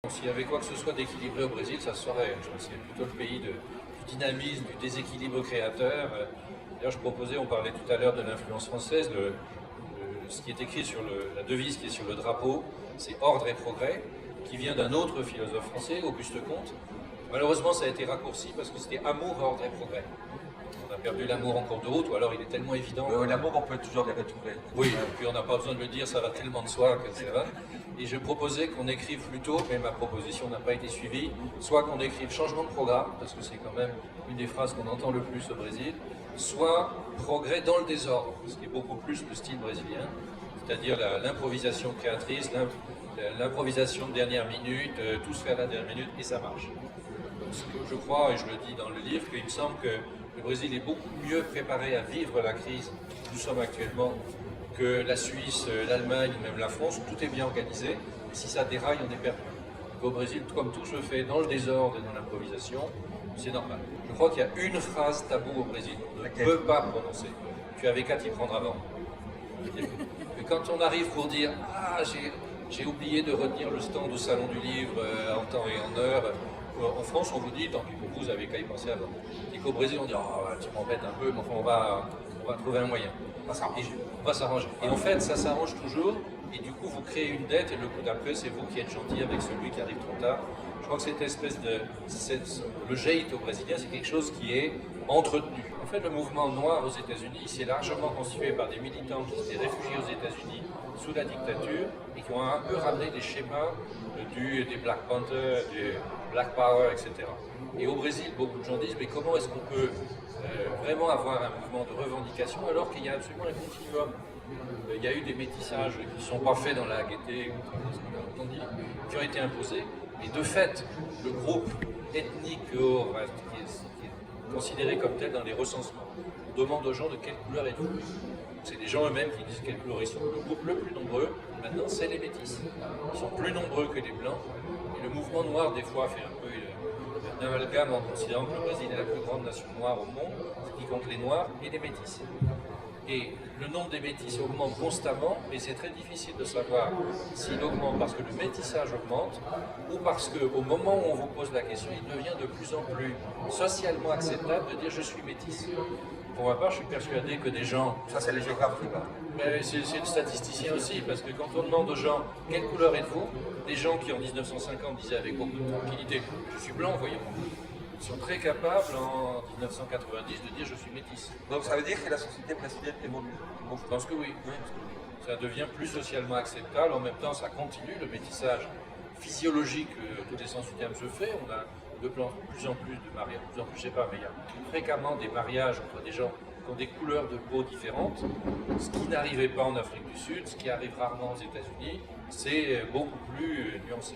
S'il y avait quoi que ce soit d'équilibré au Brésil, ça se saurait. Je pense que c'est plutôt le pays du dynamisme, du déséquilibre créateur. D'ailleurs, je proposais, on parlait tout à l'heure de l'influence française, ce qui est écrit sur la devise qui est sur le drapeau, c'est ordre et progrès, qui vient d'un autre philosophe français, Auguste Comte. Malheureusement, ça a été raccourci parce que c'était amour, ordre et progrès. On a perdu l'amour en cours de route, ou alors il est tellement évident. L'amour, on peut toujours les retrouver. Oui, et puis on n'a pas besoin de le dire, ça va tellement de soi que c'est vrai. Et je proposais qu'on écrive plutôt, mais ma proposition n'a pas été suivie, soit qu'on écrive changement de programme, parce que c'est quand même une des phrases qu'on entend le plus au Brésil, soit progrès dans le désordre, ce qui est beaucoup plus le style brésilien, c'est-à-dire l'improvisation créatrice, l'improvisation de dernière minute, tout se fait à la dernière minute, et ça marche. Ce que je crois, et je le dis dans le livre, qu'il me semble que le Brésil est beaucoup mieux préparé à vivre la crise que nous sommes actuellement que la Suisse, l'Allemagne, même la France, où tout est bien organisé. Et si ça déraille, on est perdu. Donc au Brésil, comme tout se fait dans le désordre et dans l'improvisation, c'est normal. Je crois qu'il y a une phrase taboue au Brésil qu'on ne peut pas prononcer. Tu avais qu'à t'y prendre avant. Et quand on arrive pour dire « Ah, j'ai oublié de retenir le stand au Salon du Livre en temps et en heure », en France, on vous dit, tant pis pour vous, vous avez qu'à y penser avant. Et qu'au Brésil, on dit, oh, tu m'embêtes un peu, mais enfin, on va trouver un moyen. On va s'arranger. Et en fait, ça s'arrange toujours, et du coup, vous créez une dette, et le coup d'après, c'est vous qui êtes gentil avec celui qui arrive trop tard. Je crois que cette espèce de... le jeito brésilien, c'est quelque chose qui est entretenu. En fait, le mouvement noir aux États-Unis, c'est largement constitué par des militants qui s'étaient réfugiés aux États-Unis sous la dictature, et qui ont un peu ramené des schémas des Black Panthers, du Black Power, etc. Et au Brésil, beaucoup de gens disent, mais comment est-ce qu'on peut vraiment avoir un mouvement de revendication alors qu'il y a absolument un continuum. Il y a eu des métissages qui ne sont pas faits dans la gaieté, ce qu'on a entendu, qui ont été imposés. Et de fait, le groupe ethnique qui est considéré comme tel dans les recensements, on demande aux gens de quelle couleur êtes-vous. C'est les gens eux-mêmes qui disent quelle couleur ils sont. Le groupe le plus nombreux, maintenant, c'est les métis. Ils sont plus nombreux que les blancs. Et le mouvement noir, des fois, fait un peu un amalgame en considérant que le Brésil est la plus grande nation noire au monde, ce qui compte les noirs et les métis. Et le nombre des métis augmente constamment, mais c'est très difficile de savoir s'il augmente parce que le métissage augmente ou parce qu'au moment où on vous pose la question, il devient de plus en plus socialement acceptable de dire je suis métis. Pour ma part, je suis persuadé que des gens... Ça, c'est les géographes qui parlent. C'est le statisticien aussi, parce que quand on demande aux gens quelle couleur êtes-vous, des gens qui en 1950 disaient avec beaucoup de tranquillité je suis blanc, voyons. Ils sont très capables en 1990 de dire je suis métis. Donc ça veut dire que la société brésilienne évolue. Je pense que oui. Ça devient plus socialement acceptable. En même temps, ça continue. Le métissage physiologique, tous les sens du terme, se fait. On a de plus en plus de mariages. De plus en plus, je sais pas, mais il y a fréquemment des mariages entre des gens qui ont des couleurs de peau différentes. Ce qui n'arrivait pas en Afrique du Sud, ce qui arrive rarement aux États-Unis, c'est beaucoup plus nuancé.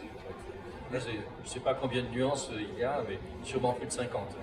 Je ne sais pas combien de nuances il y a, mais sûrement plus de 50.